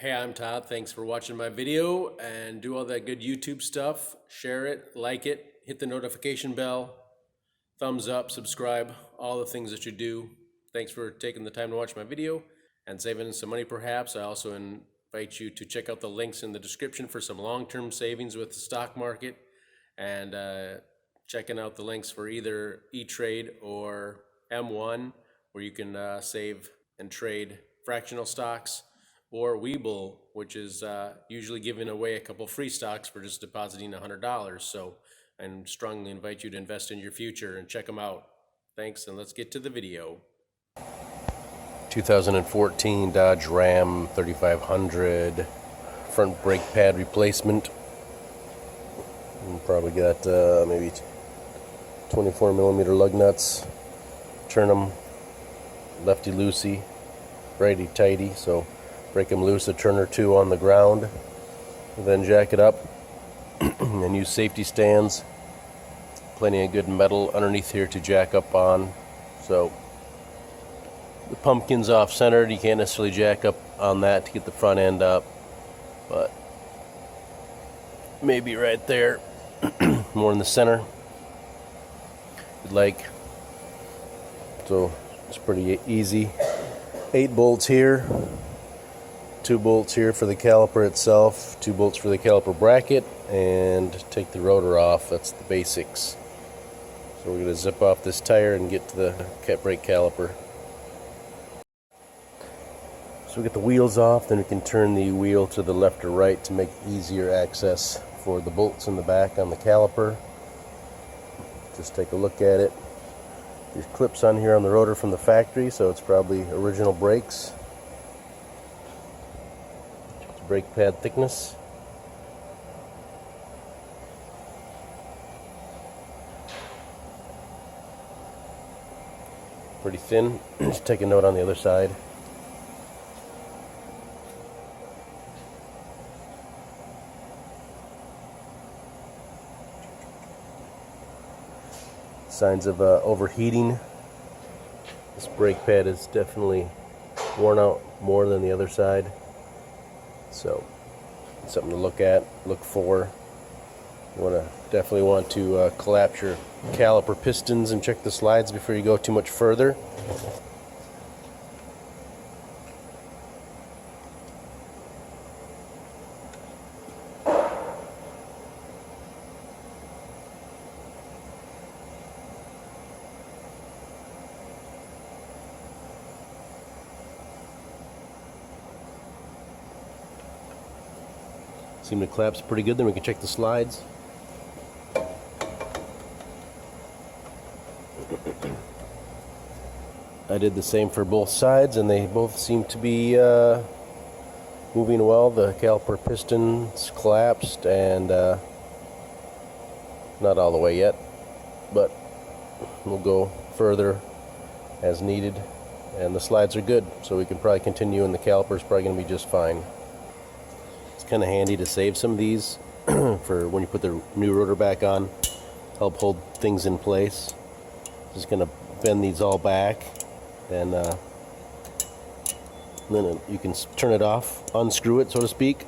Hey, I'm Todd. Thanks for watching my video and do all that good YouTube stuff. Share it, like it, hit the notification bell, thumbs up, subscribe, all the things that you do. Thanks for taking the time to watch my video and saving some money perhaps. I also invite you to check out the links in the description for some long-term savings with the stock market and checking out the links for either E-Trade or M1 where you can save and trade fractional stocks, or Webull, which is usually giving away a couple free stocks for just depositing $100. So I strongly invite you to invest in your future and check them out. Thanks, and let's get to the video. 2014 Dodge Ram 3500 front brake pad replacement. And probably got maybe 24 millimeter lug nuts. Turn them lefty loosey, righty tighty, so break them loose a turn or two on the ground, then jack it up and use safety stands. Plenty of good metal underneath here to jack up on. So the pumpkin's off centered, you can't necessarily jack up on that to get the front end up, but maybe right there, more in the center if you'd like. So it's pretty easy. 8 bolts here, 2 bolts here for the caliper itself, 2 bolts for the caliper bracket, and take the rotor off. That's the basics. So we're going to zip off this tire and get to the brake caliper. So we get the wheels off, then we can turn the wheel to the left or right to make easier access for the bolts in the back on the caliper. Just take a look at it. These clips on here on the rotor from the factory, so it's probably original brakes. Brake pad thickness. Pretty thin. Just take a note on the other side. Signs of overheating. This brake pad is definitely worn out more than the other side. So, something to look at, look for. You definitely want to collapse your caliper pistons and check the slides before you go too much further. Seem to collapse pretty good. Then we can check the slides. I did the same for both sides, and they both seem to be moving well. The caliper pistons collapsed, and not all the way yet, but we'll go further as needed. And the slides are good, so we can probably continue, and the caliper's probably going to be just fine. Kind of handy to save some of these for when you put the new rotor back on, help hold things in place. Just gonna bend these all back, and then you can turn it off, unscrew it, so to speak.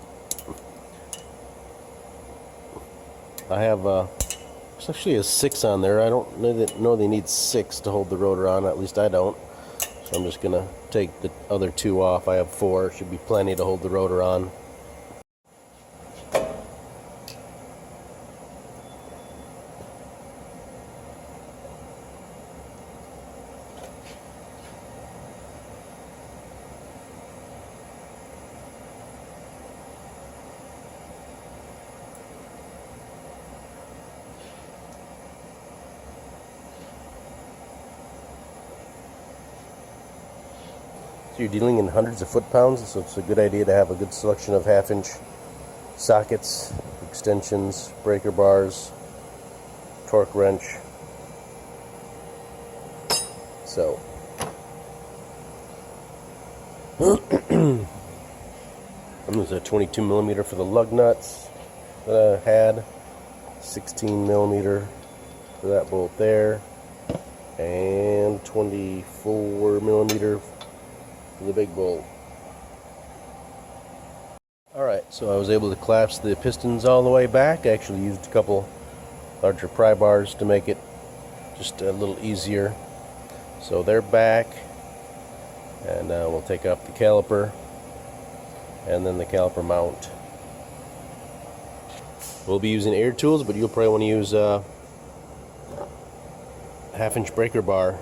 I have there's actually a 6 on there. I don't know they need 6 to hold the rotor on, at least I don't. So I'm just gonna take the other 2 off. I have 4, should be plenty to hold the rotor on. So you're dealing in hundreds of foot-pounds, so it's a good idea to have a good selection of half-inch sockets, extensions, breaker bars, torque wrench. So there's a 22 millimeter for the lug nuts that I had, 16 millimeter for that bolt there, and 24 millimeter for the big bolt. So I was able to collapse the pistons all the way back. I actually used a couple larger pry bars to make it just a little easier. So they're back, and we'll take off the caliper and then the caliper mount. We'll be using air tools, but you'll probably want to use a half-inch breaker bar.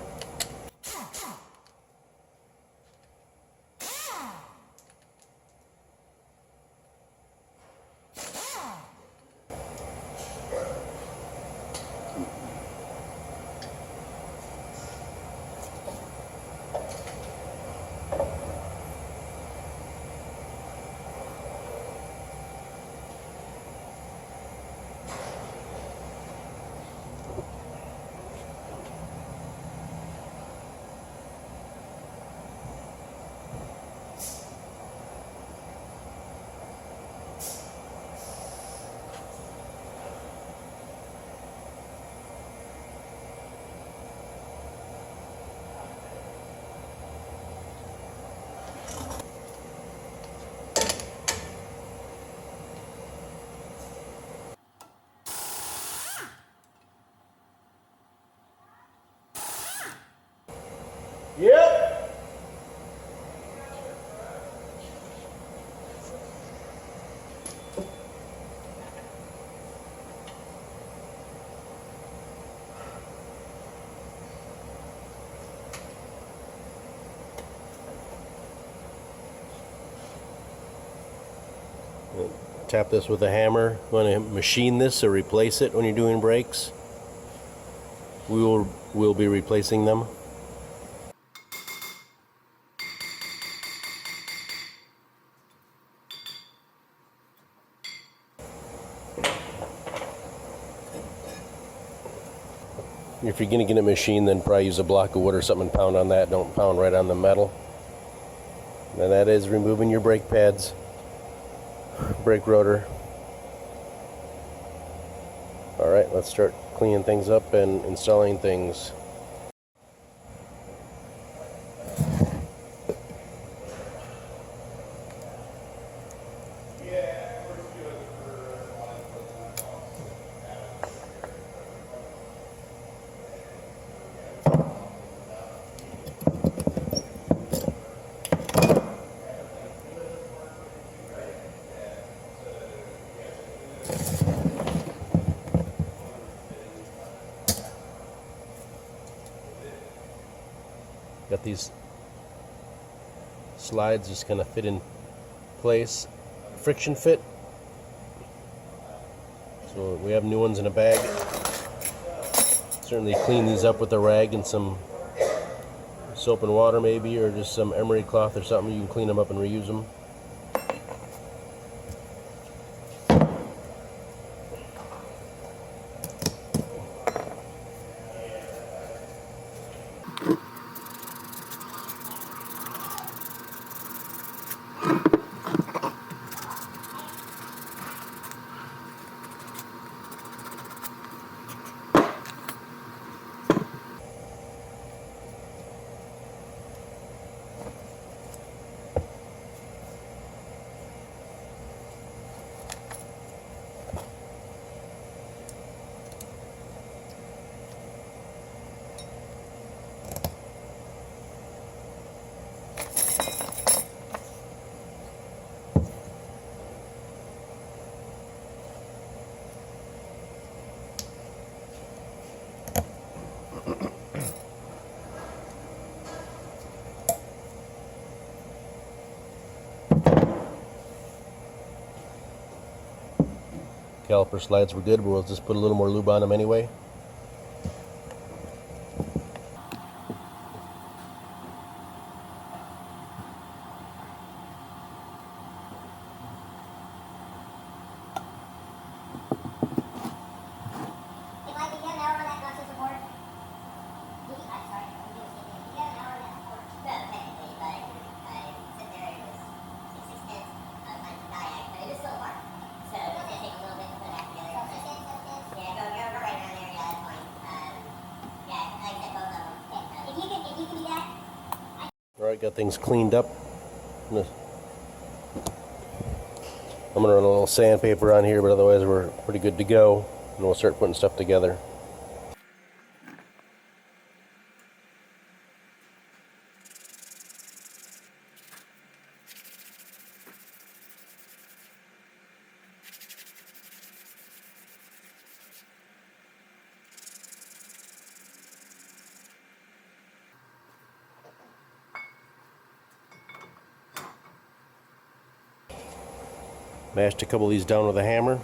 Yep. Tap this with a hammer. Want to machine this or replace it when you're doing brakes? We'll be replacing them. If you're going to get a machine, then probably use a block of wood or something and pound on that. Don't pound right on the metal. And that is removing your brake pads, brake rotor. Alright, let's start cleaning things up and installing things. Got these slides just kind of fit in place, friction fit. So we have new ones in a bag. Certainly clean these up with a rag and some soap and water maybe, or just some emery cloth or something. You can clean them up and reuse them. Caliper slides were good, but we'll just put a little more lube on them anyway. Alright, got things cleaned up. I'm gonna run a little sandpaper on here, but otherwise we're pretty good to go, and we'll start putting stuff together. Mashed a couple of these down with a hammer.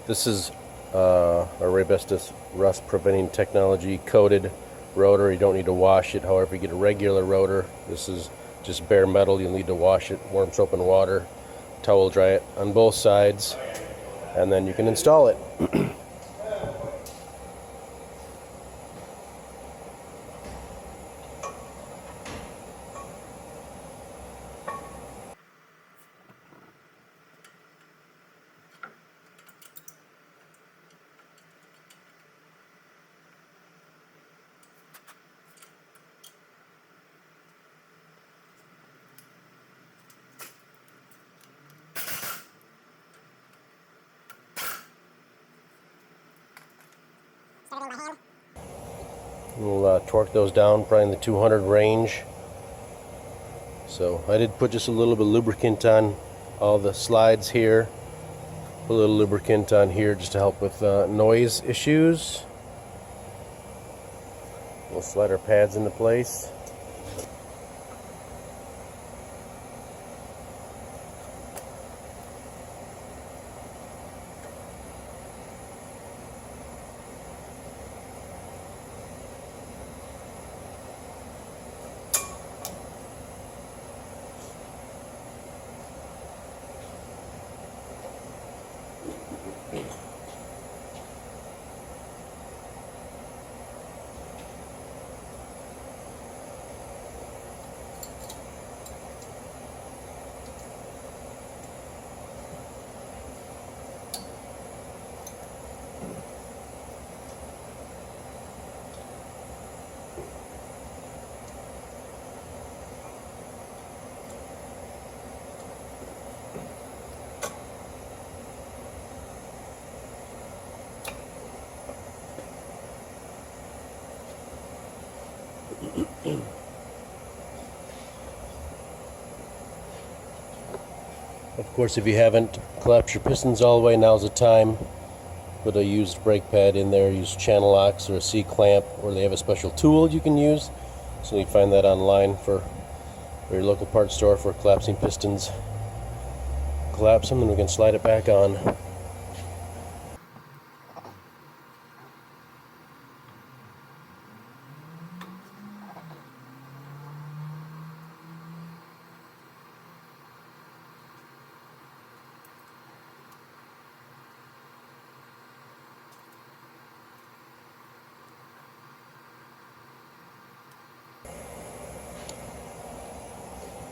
This is a Rabestus rust preventing technology coated rotor. You don't need to wash it. However, you get a regular rotor, this is just bare metal. You'll need to wash it, warm soap and water, towel dry it on both sides, and then you can install it. We'll torque those down probably in the 200 range. So I did put just a little bit of lubricant on all the slides here. Put a little lubricant on here just to help with noise issues. We'll slide our pads into place. Of course, if you haven't collapsed your pistons all the way, now's the time. Put a used brake pad in there, use channel locks or a C-clamp, or they have a special tool you can use. So you can find that online for your local parts store for collapsing pistons. Collapse them and we can slide it back on.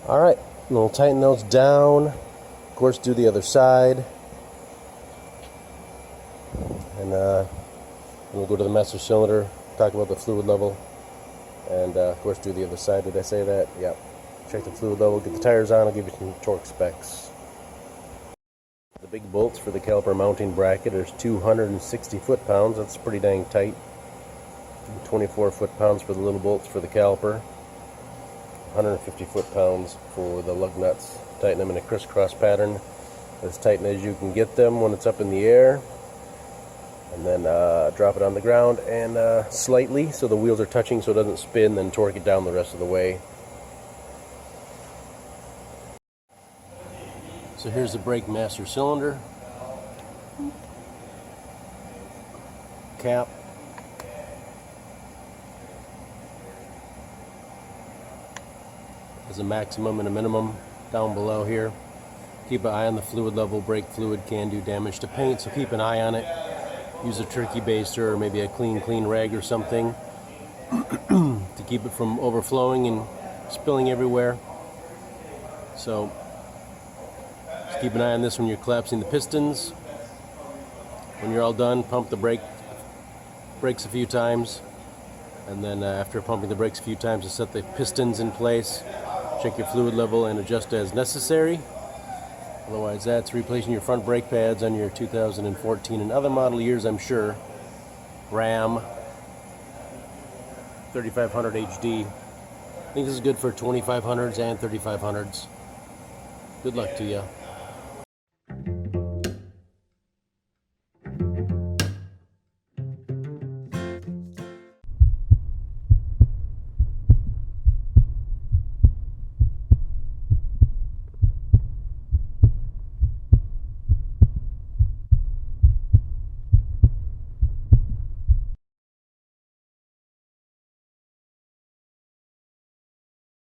Alright, we'll tighten those down. Of course, do the other side. And we'll go to the master cylinder, talk about the fluid level. And of course, do the other side. Did I say that? Yep. Check the fluid level, get the tires on, I'll give you some torque specs. The big bolts for the caliper mounting bracket are 260 foot-pounds. That's pretty dang tight. 24 foot-pounds for the little bolts for the caliper. 150 foot-pounds for the lug nuts. Tighten them in a crisscross pattern as tight as you can get them when it's up in the air, and then drop it on the ground and slightly so the wheels are touching so it doesn't spin, then torque it down the rest of the way. So here's the brake master cylinder cap. There's a maximum and a minimum down below here. Keep an eye on the fluid level. Brake fluid can do damage to paint, so keep an eye on it. Use a turkey baster or maybe a clean rag or something to keep it from overflowing and spilling everywhere. So just keep an eye on this when you're collapsing the pistons. When you're all done, pump the brakes a few times, and then after pumping the brakes a few times to set the pistons in place, check your fluid level and adjust as necessary. Otherwise, that's replacing your front brake pads on your 2014 and other model years, I'm sure. Ram 3500 HD. I think this is good for 2500s and 3500s. Good luck to you.